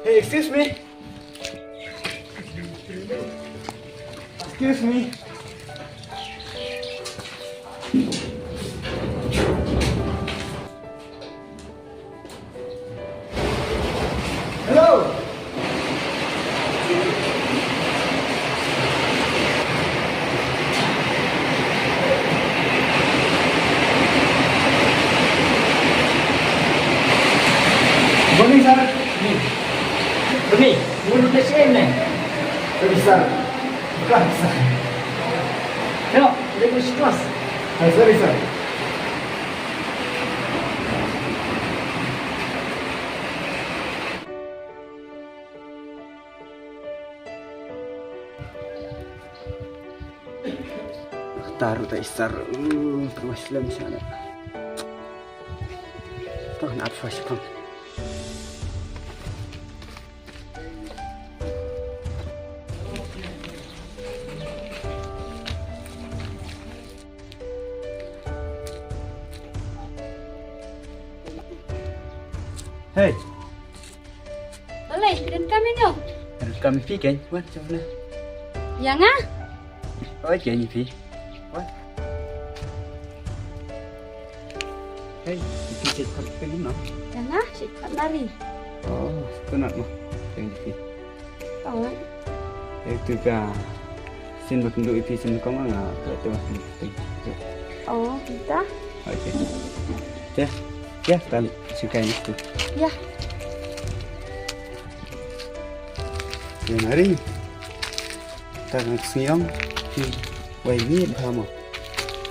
Hey, excuse me. Excuse me. Hello. Morning, sir. Ini, mulut dia sini. Bisa. Bukan bisa. Tengok, dia kursi kelas. Sorry, sir. Taruh tak isar. Terus dalam sana. Tuh, nak apa sih kamu? Hey, Oleh, dan kami nyo. harus kami fikir, wan, coba. Yang ah? Oh, jadi fi. Wan. Hey, fikir kau pengen nak? Yang ah? Si Pak Lari. Oh, kau nak mah? Jadi fi. Oh, Itu kan. Sin berkenduk fi sin kau mana? Tak tahu penting. oh, kita? Okay. Ya, ya, kali suka itu. Ya. Yang hari tangan siang di wajib kamu.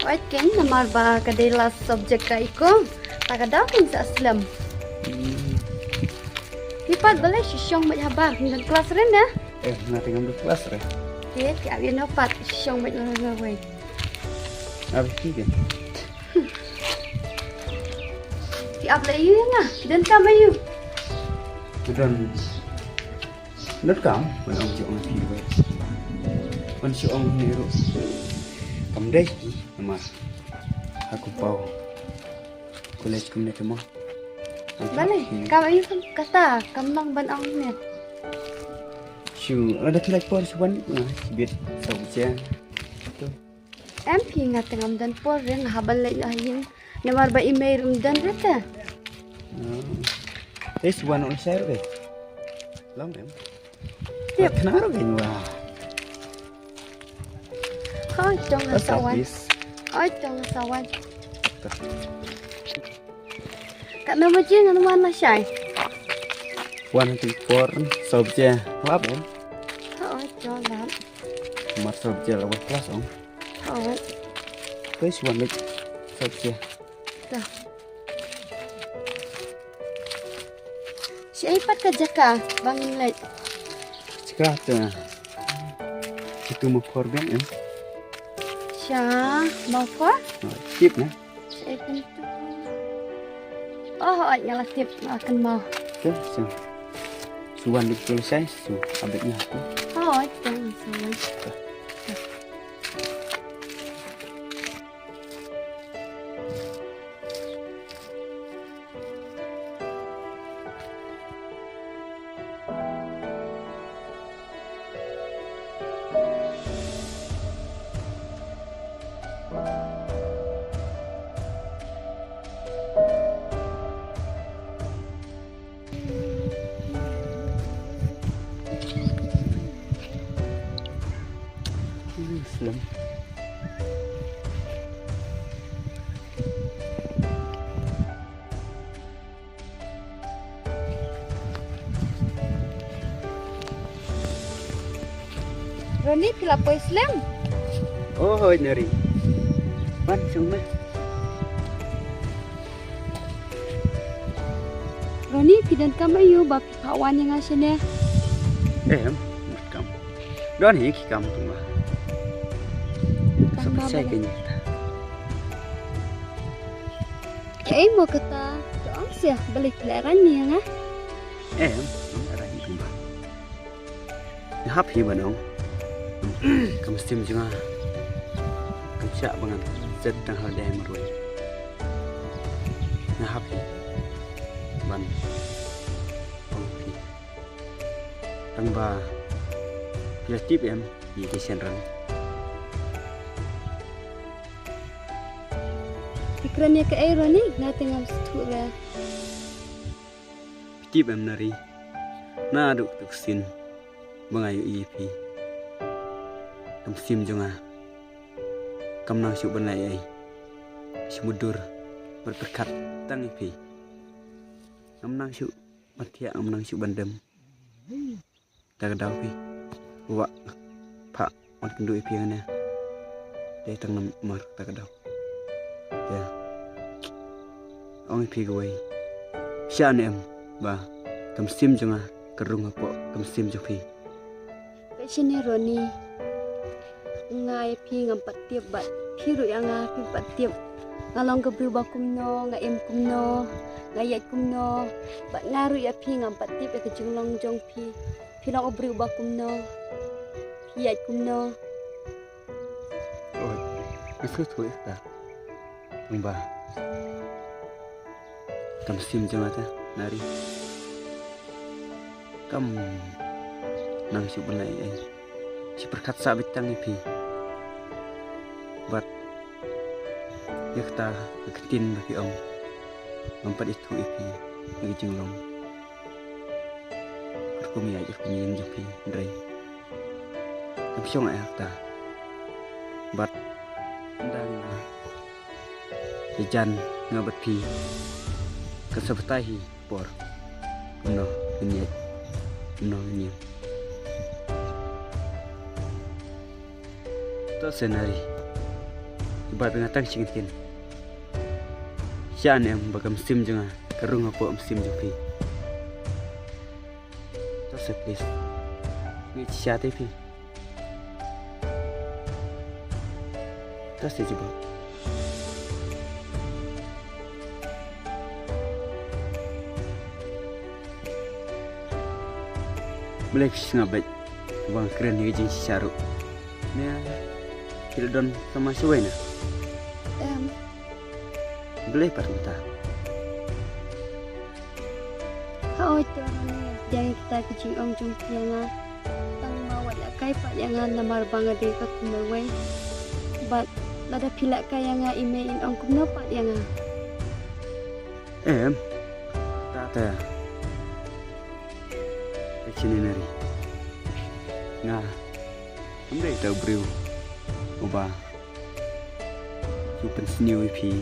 Oi, kan namar ba kadela subjek ka iko. Takadaw kin sa aslam. Hipat balik sisyong majhabar ng kelas rin ya. Nanti ngambil kelas re. Okay, kaya yun opat sisyong majhabar. Habis tiga. Tiap lagi na. Dan kami yun. Dan đất cảm mình ông chịu ông thì vậy con chịu ông này rồi cầm đây mà aku pau college kum ne temo Balik, kami yun kata. Kamang banang niya. chịu ở đất lại por suan biết sầu che Em ki nga tengam dan po rin habal lai lahin. Namar ba email dan rita. es one on share deh lắm em Tiap. kenapa gini wah Oi, dong asawan. habis Oi, dong asawan. Kak nama je ngan mana syai. one to four sầu che lắm em Oi, jalan. mặt sầu che là một class ông Oi, tới one được sầu che dah. Si Aipat kerja ka bangun late. sekarang itu mau korban em Sya, mau apa? tip nah Si Aipat itu. Oh, oi nyala tip akan mau. Oke, suan selesai, abeknya aku. Oi, dong asawan. Slam. Roni kelapa Islam. Oh, hoi nari. Pan cuma. Roni kidan kamayo bapi kawan yang asyane. Em, kamu. Don hi kamu tu mah. Selesai kayaknya. Eh mau kata doang sih balik pelajaran ni ya ngah. Em, ada itu mah. Ya happy banget. Kamu steam juga. Kamu siap banget sedang hal dia merui. Nah happy ban oke tangba kreatif em di desain rang Pikirannya ke air ni, nanti ngam setura. tip em nari na aduk tuksin bangayu ipi kam sim jonga kam nang syuk banai ai semudur berberkat tang ipi kam nang syuk matia kam nang syuk bandem tak dau pi wa pak mat kendu ipi ngana dai tang nam mar tak dau ya ong ipi goi shan em ba kam sim jonga kerung apa kam sim jopi Sini Roni, ngai pi ngam patiap bat, piru yang pi patiap, ngalong kebriu bakumno, ngai em kumno, ngayat kumno, bat ngaru ya pi ngam patiap ya kejunglong jong pi long obriu bakumno, pi yat kumno. oh itu tu ta tumba kam sim jonga ta nari kam nang syuk banai ai si perkat sabit tang ipi bat yakta ketin bagi om mempat itu ipi bagi jinglong kumi aja kunyin jopi ndrai kam syong ai yakta bat ndang jajan ngabat pi kesebetahi por no nyet no nyet to senari ibat pengatang singkin sian em bagam sim jonga kerung apa sim jopi to se please ni sia tepi to se jibo Black ngabet bang keren ni jing syaru ni tidak don sama si Wena boleh parta How itu jangan kita kecing ong jong yang tang mawat kai pak yang namar bangga de ka kumawai but lada pilak ka yang email ong kumno pak yang em tata sini nari nga amdai tau briu uba super snew pi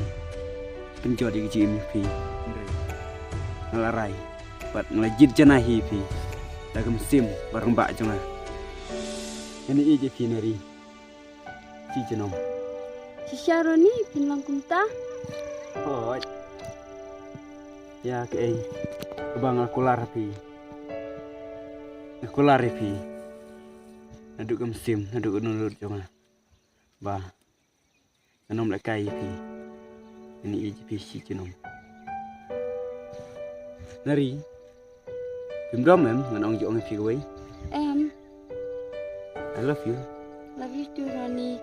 penjod di gym pi ngalarai bat ngelajit janahi pi dagam sim bareng bak jonga ini ije pi nari si jenom si Sharoni pinlang kumta oh ya ke bang akular pi akular pi naduk kam sim naduk nulut jonga ba nanom lekai pi ini ije si jenom nari bimdom em nganong jong pi goi em I love you too Roni